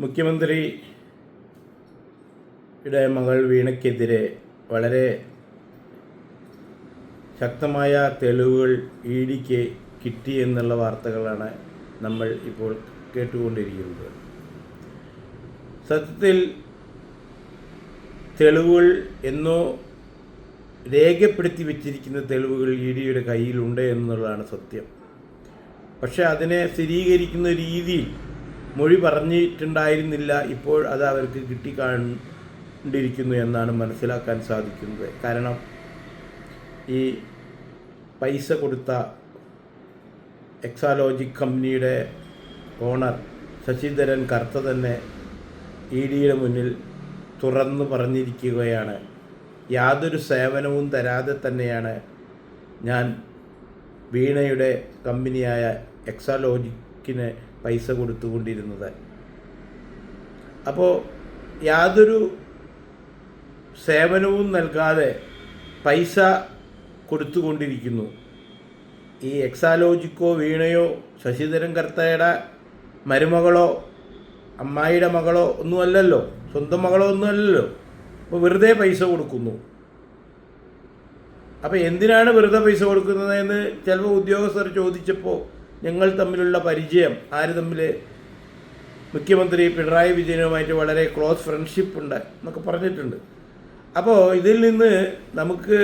മുഖ്യമന്ത്രിയുടെ മകൾ വീണയ്ക്കെതിരെ വളരെ ശക്തമായ തെളിവുകൾ ഇഡിക്ക് കിട്ടി എന്നുള്ള വാർത്തകളാണ് നമ്മൾ ഇപ്പോൾ കേട്ടുകൊണ്ടിരിക്കുന്നത്. സത്യത്തിൽ തെളിവുകൾ എന്നോ രേഖപ്പെടുത്തി വച്ചിരിക്കുന്ന തെളിവുകൾ ഇഡിയുടെ കയ്യിലുണ്ട് എന്നുള്ളതാണ് സത്യം. പക്ഷേ അതിനെ സ്ഥിരീകരിക്കുന്ന രീതിയിൽ മൊഴി പറഞ്ഞിട്ടുണ്ടായിരുന്നില്ല. ഇപ്പോൾ അത് അവർക്ക് കിട്ടിക്കൊണ്ടിരിക്കുന്നു എന്നാണ് മനസ്സിലാക്കാൻ സാധിക്കുന്നത്. കാരണം ഈ പൈസ കൊടുത്ത എക്സാലോജിക് കമ്പനിയുടെ ഓണർ ശശിധരൻ കർത്ത തന്നെ ഇഡിയുടെ മുന്നിൽ തുറന്നു പറഞ്ഞിരിക്കുകയാണ്. യാതൊരു സേവനവും തരാതെ തന്നെയാണ് ഞാൻ വീണയുടെ കമ്പനിയായ എക്സാലോജിക്കിന് പൈസ കൊടുത്തുകൊണ്ടിരുന്നത്. അപ്പോൾ യാതൊരു സേവനവും നൽകാതെ പൈസ കൊടുത്തുകൊണ്ടിരിക്കുന്നു. ഈ എക്സാലോജിക്കോ വീണയോ ശശിധരൻ കർത്തയുടെ മരുമകളോ അമ്മായിയുടെ മകളോ ഒന്നുമല്ലല്ലോ, സ്വന്തം മകളോ ഒന്നുമല്ലല്ലോ. അപ്പോൾ വെറുതെ പൈസ കൊടുക്കുന്നു. അപ്പോൾ എന്തിനാണ് വെറുതെ പൈസ കൊടുക്കുന്നതെന്ന് ചിലപ്പോൾ ഉദ്യോഗസ്ഥർ ചോദിച്ചപ്പോൾ ഞങ്ങൾ തമ്മിലുള്ള പരിചയം, ആര് തമ്മിൽ, മുഖ്യമന്ത്രി പിണറായി വിജയനുമായിട്ട് വളരെ ക്ലോസ് ഫ്രണ്ട്ഷിപ്പ് ഉണ്ട് എന്നൊക്കെ പറഞ്ഞിട്ടുണ്ട്. അപ്പോൾ ഇതിൽ നിന്ന് നമുക്ക്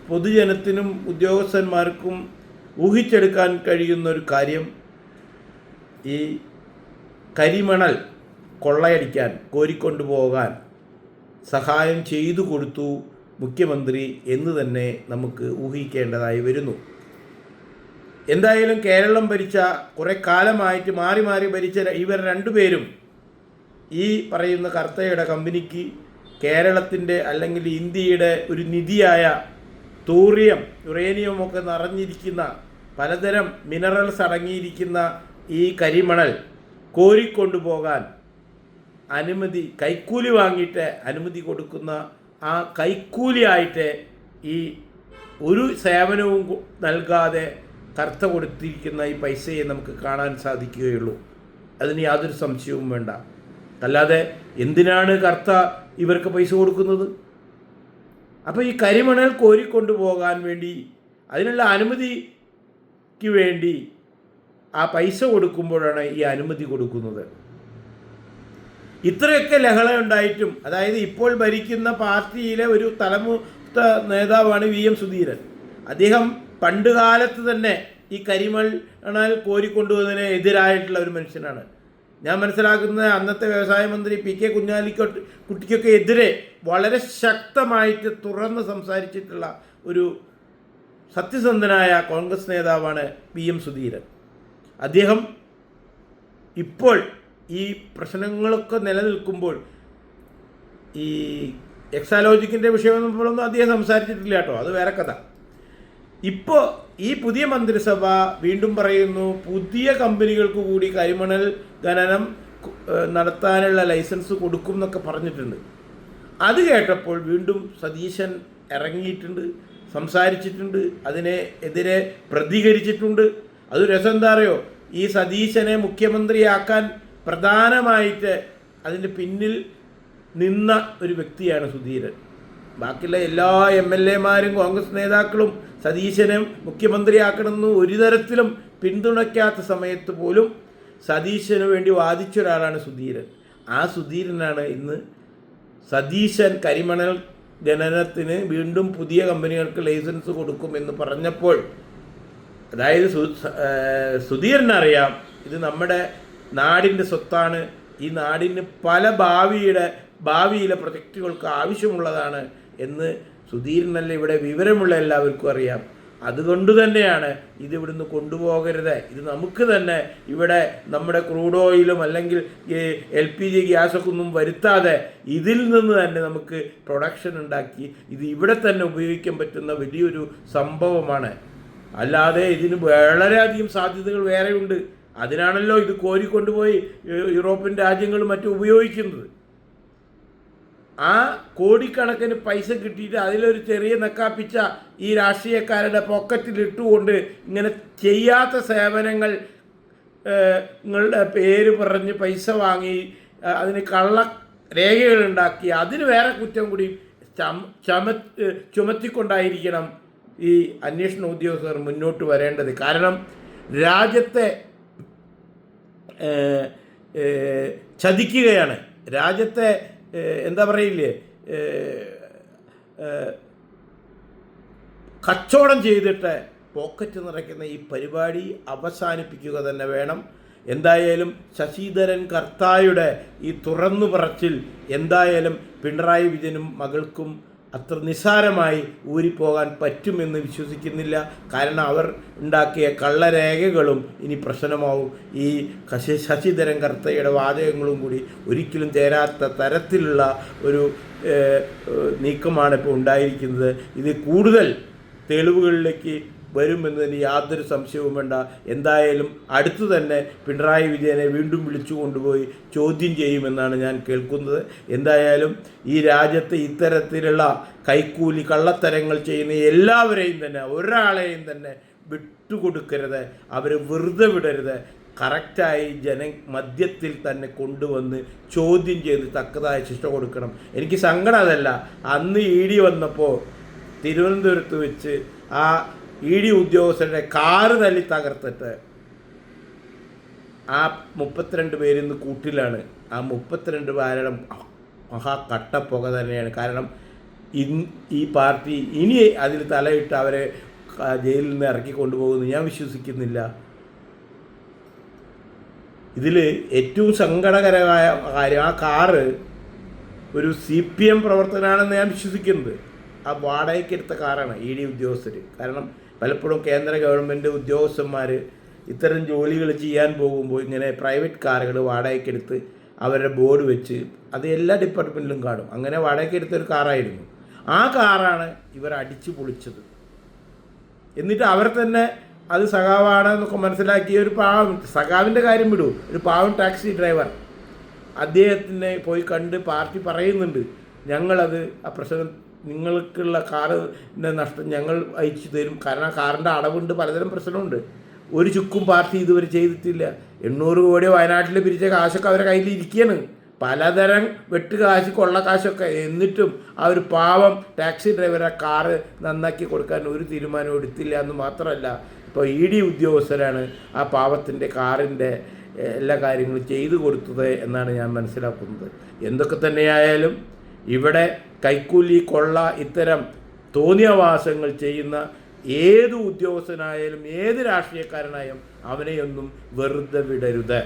പൊതുജനത്തിനും ഉദ്യോഗസ്ഥന്മാർക്കും ഊഹിച്ചെടുക്കാൻ കഴിയുന്ന ഒരു കാര്യം, ഈ കരിമണൽ കൊള്ളയടിക്കാൻ, കോരിക്കൊണ്ടുപോകാൻ സഹായം ചെയ്തു കൊടുത്തു മുഖ്യമന്ത്രി എന്ന് തന്നെ നമുക്ക് ഊഹിക്കേണ്ടതായി വരുന്നു. എന്തായാലും കേരളം ഭരിച്ച കുറേ കാലമായിട്ട് മാറി മാറി ഭരിച്ച ഇവർ രണ്ടുപേരും ഈ പറയുന്ന കർത്തയുടെ കമ്പനിക്ക് കേരളത്തിൻ്റെ അല്ലെങ്കിൽ ഇന്ത്യയുടെ ഒരു നിധിയായ തൂറിയം, യുറേനിയം ഒക്കെ നിറഞ്ഞിരിക്കുന്ന പലതരം മിനറൽസ് അടങ്ങിയിരിക്കുന്ന ഈ കരിമണൽ കോരിക്കൊണ്ടുപോകാൻ അനുമതി, കൈക്കൂലി വാങ്ങിയിട്ട് അനുമതി കൊടുക്കുന്ന ആ കൈക്കൂലിയായിട്ട് ഈ ഒരു സേവനവും നൽകാതെ കർത്ത കൊടുത്തിരിക്കുന്ന ഈ പൈസയെ നമുക്ക് കാണാൻ സാധിക്കുകയുള്ളൂ. അതിന് യാതൊരു സംശയവും വേണ്ട. അല്ലാതെ എന്തിനാണ് കർത്ത ഇവർക്ക് പൈസ കൊടുക്കുന്നത്? അപ്പോൾ ഈ കരിമണൽ കോരിക്കൊണ്ടുപോകാൻ വേണ്ടി അതിനുള്ള അനുമതിക്ക് വേണ്ടി ആ പൈസ കൊടുക്കുമ്പോഴാണ് ഈ അനുമതി കൊടുക്കുന്നത്. ഇത്രയൊക്കെ ലഹള ഉണ്ടായിട്ടും, അതായത് ഇപ്പോൾ ഭരിക്കുന്ന പാർട്ടിയിലെ ഒരു തലമുത്ത നേതാവാണ് വി എം സുധീരൻ. അദ്ദേഹം പണ്ട് കാലത്ത് തന്നെ ഈ കരിമണൽ കോരിക്കൊണ്ടുവന്നതിന് എതിരായിട്ടുള്ള ഒരു മനുഷ്യനാണ്. ഞാൻ മനസ്സിലാക്കുന്ന അന്നത്തെ വ്യവസായ മന്ത്രി പി കെ കുഞ്ഞാലിക്കുട്ടിക്കൊക്കെ എതിരെ വളരെ ശക്തമായിട്ട് തുറന്ന് സംസാരിച്ചിട്ടുള്ള ഒരു സത്യസന്ധനായ കോൺഗ്രസ് നേതാവാണ് പി എം സുധീരൻ. അദ്ദേഹം ഇപ്പോൾ ഈ പ്രശ്നങ്ങളൊക്കെ നിലനിൽക്കുമ്പോൾ ഈ എക്സാലോജിക്കിൻ്റെ വിഷയമൊന്നും അദ്ദേഹം സംസാരിച്ചിട്ടില്ല കേട്ടോ, അത് വേറെ കഥ. ഇപ്പോൾ ഈ പുതിയ മന്ത്രിസഭ വീണ്ടും പറയുന്നു പുതിയ കമ്പനികൾക്ക് കൂടി കരിമണൽ ഖനനം നടത്താനുള്ള ലൈസൻസ് കൊടുക്കും എന്നൊക്കെ പറഞ്ഞിട്ടുണ്ട്. അത് കേട്ടപ്പോൾ വീണ്ടും സതീശൻ ഇറങ്ങിയിട്ടുണ്ട്, സംസാരിച്ചിട്ടുണ്ട്, അതിനെതിരെ പ്രതികരിച്ചിട്ടുണ്ട്. അത് രസം എന്താ അറിയോ, ഈ സതീശനെ മുഖ്യമന്ത്രിയാക്കാൻ പ്രധാനമായിട്ട് അതിൻ്റെ പിന്നിൽ നിന്ന ഒരു വ്യക്തിയാണ് സുധീരൻ. ബാക്കിയുള്ള എല്ലാ MLA-മാരും കോൺഗ്രസ് നേതാക്കളും സതീശനെ മുഖ്യമന്ത്രിയാക്കണമെന്ന് ഒരു തരത്തിലും പിന്തുണയ്ക്കാത്ത സമയത്ത് പോലും സതീശന് വേണ്ടി വാദിച്ച ഒരാളാണ് സുധീരൻ. ആ സുധീരനാണ് ഇന്ന് സതീശൻ കരിമണൽ ഖനനത്തിന് വീണ്ടും പുതിയ കമ്പനികൾക്ക് ലൈസൻസ് കൊടുക്കുമെന്ന് പറഞ്ഞപ്പോൾ, അതായത് സുധീരനറിയാം ഇത് നമ്മുടെ നാടിൻ്റെ സ്വത്താണ്, ഈ നാടിന് പല ഭാവിയിലെ പ്രൊജക്റ്റുകൾക്ക് ആവശ്യമുള്ളതാണ് എന്ന് സുധീരനല്ല ഇവിടെ വിവരമുള്ള എല്ലാവർക്കും അറിയാം. അതുകൊണ്ട് തന്നെയാണ് ഇത് ഇവിടുന്ന് കൊണ്ടുപോകരുത്, ഇത് നമുക്ക് തന്നെ ഇവിടെ നമ്മുടെ ക്രൂഡ് ഓയിലും അല്ലെങ്കിൽ LPG ഗ്യാസൊക്കെ ഒന്നും വരുത്താതെ ഇതിൽ നിന്ന് തന്നെ നമുക്ക് പ്രൊഡക്ഷൻ ഉണ്ടാക്കി ഇത് ഇവിടെ തന്നെ ഉപയോഗിക്കാൻ പറ്റുന്ന വലിയൊരു സംഭവമാണ്. അല്ലാതെ ഇതിന് വളരെയധികം സാധ്യതകൾ വേറെയുണ്ട്. അതിനാണല്ലോ ഇത് കോരിക്കൊണ്ടുപോയി യൂറോപ്യൻ രാജ്യങ്ങളും മറ്റും ഉപയോഗിക്കുന്നത്. ആ കോടിക്കണക്കിന് പൈസ കിട്ടിയിട്ട് അതിലൊരു ചെറിയ നക്കാപ്പിച്ച ഈ രാഷ്ട്രീയക്കാരുടെ പോക്കറ്റിലിട്ടുകൊണ്ട് ഇങ്ങനെ ചെയ്യാത്ത സേവനങ്ങൾ ങ്ങളുടെ പേര് പറഞ്ഞ് പൈസ വാങ്ങി അതിന് കള്ള രേഖകളുണ്ടാക്കി അതിന് വേറെ കുറ്റം കൂടി ചുമത്തിക്കൊണ്ടായിരിക്കണം ഈ അന്വേഷണ ഉദ്യോഗസ്ഥർ മുന്നോട്ട് വരേണ്ടത്. കാരണം രാജ്യത്തെ ചതിക്കുകയാണ്, രാജ്യത്തെ എന്താ പറയില്ലേ, കച്ചവടം ചെയ്തിട്ട് പോക്കറ്റ് നിറയ്ക്കുന്ന ഈ പരിപാടി അവസാനിപ്പിക്കുക തന്നെ വേണം. എന്തായാലും ശശിധരൻ കർത്തായുടെ ഈ തുറന്നു പറച്ചിൽ എന്തായാലും പിണറായി വിജയനും മകൾക്കും അത്ര നിസ്സാരമായി ഊരിപ്പോകാൻ പറ്റുമെന്ന് വിശ്വസിക്കുന്നില്ല. കാരണം അവർ ഉണ്ടാക്കിയ കള്ളരേഖകളും ഇനി പ്രശ്നമാവും. ഈ ശശിധരൻ കർത്തയുടെ വാചകങ്ങളും കൂടി ഒരിക്കലും ചേരാത്ത തരത്തിലുള്ള ഒരു നീക്കമാണ് ഇപ്പോൾ ഉണ്ടായിരിക്കുന്നത്. ഇത് കൂടുതൽ തെളിവുകളിലേക്ക് വരുമെന്നതിന് യാതൊരു സംശയവും വേണ്ട. എന്തായാലും അടുത്തു തന്നെ പിണറായി വിജയനെ വീണ്ടും വിളിച്ചു കൊണ്ടുപോയി ചോദ്യം ചെയ്യുമെന്നാണ് ഞാൻ കേൾക്കുന്നത്. എന്തായാലും ഈ രാജ്യത്ത് ഇത്തരത്തിലുള്ള കൈക്കൂലി കള്ളത്തരങ്ങൾ ചെയ്യുന്ന എല്ലാവരെയും തന്നെ, ഒരാളെയും തന്നെ വിട്ടുകൊടുക്കരുത്, അവരെ വെറുതെ വിടരുത്. കറക്റ്റായി മധ്യത്തിൽ തന്നെ കൊണ്ടുവന്ന് ചോദ്യം ചെയ്ത് തക്കതായ ശിക്ഷ കൊടുക്കണം. എനിക്ക് സങ്കടം അതല്ല, അന്ന് ED വന്നപ്പോൾ തിരുവനന്തപുരത്ത് വെച്ച് ആ ED ഉദ്യോഗസ്ഥരുടെ കാറ് തല്ലി തകർത്തിട്ട് ആ 32 പേരിന്ന് കൂട്ടിലാണ്. ആ 32 പേരുടെ മഹാ കട്ടപ്പുക തന്നെയാണ്. കാരണം ഈ പാർട്ടി ഇനി അതിൽ തലയിട്ട് അവരെ ജയിലിൽ നിന്ന് ഇറക്കി കൊണ്ടുപോകുമെന്ന് ഞാൻ വിശ്വസിക്കുന്നില്ല. ഇതിൽ ഏറ്റവും സങ്കടകരമായ കാര്യം, ആ കാറ് ഒരു CPM പ്രവർത്തനമാണെന്ന് ഞാൻ വിശ്വസിക്കുന്നത്. ആ വാടകയ്ക്കെടുത്ത കാറാണ് ED ഉദ്യോഗസ്ഥർ. കാരണം പലപ്പോഴും കേന്ദ്ര ഗവൺമെൻറ് ഉദ്യോഗസ്ഥന്മാർ ഇത്തരം ജോലികൾ ചെയ്യാൻ പോകുമ്പോൾ ഇങ്ങനെ പ്രൈവറ്റ് കാറുകൾ വാടകയ്ക്കെടുത്ത് അവരുടെ ബോർഡ് വെച്ച്, അത് എല്ലാ ഡിപ്പാർട്ട്മെൻറ്റിലും കാണും. അങ്ങനെ വാടകയ്ക്കെടുത്തൊരു കാറായിരുന്നു. ആ കാറാണ് ഇവർ അടിച്ചു പൊളിച്ചത്. എന്നിട്ട് അവർ തന്നെ അത് സഖാവാണെന്നൊക്കെ മനസ്സിലാക്കിയ ഒരു പാവം, സഖാവിൻ്റെ കാര്യം വിടൂ, ഒരു പാവം ടാക്സി ഡ്രൈവർ അദ്ദേഹത്തിനെ പോയി കണ്ട് പാർട്ടി പറയുന്നുണ്ട്, ഞങ്ങളത് ആ പ്രശ്നം, നിങ്ങൾക്കുള്ള കാറിൻ്റെ നഷ്ടം ഞങ്ങൾ അയച്ചു തരും. കാരണം കാറിൻ്റെ അടവുണ്ട്, പലതരം പ്രശ്നമുണ്ട്. ഒരു ചുക്കും പാർട്ടി ഇതുവരെ ചെയ്തിട്ടില്ല. 800 കോടി വയനാട്ടിൽ പിരിച്ച കാശൊക്കെ അവരുടെ കയ്യിൽ ഇരിക്കുകയാണ്, പലതരം വെട്ടുകാശ് കൊള്ളക്കാശൊക്കെ. എന്നിട്ടും ആ ഒരു പാവം ടാക്സി ഡ്രൈവറെ കാറ് നന്നാക്കി കൊടുക്കാൻ ഒരു തീരുമാനവും എടുത്തില്ല എന്ന് മാത്രമല്ല, ഇപ്പോൾ ED ഉദ്യോഗസ്ഥരാണ് ആ പാവത്തിൻ്റെ കാറിൻ്റെ എല്ലാ കാര്യങ്ങളും ചെയ്തു കൊടുത്തത് എന്നാണ് ഞാൻ മനസ്സിലാക്കുന്നത്. എന്തൊക്കെ തന്നെയായാലും ഇവിടെ കൈക്കൂലി കൊള്ള ഇത്തരം തോന്നിയവാസങ്ങൾ ചെയ്യുന്ന ഏത് ഉദ്യോഗസ്ഥനായാലും ഏത് രാഷ്ട്രീയക്കാരനായാലും അവനെയൊന്നും വെറുതെ വിടരുത്.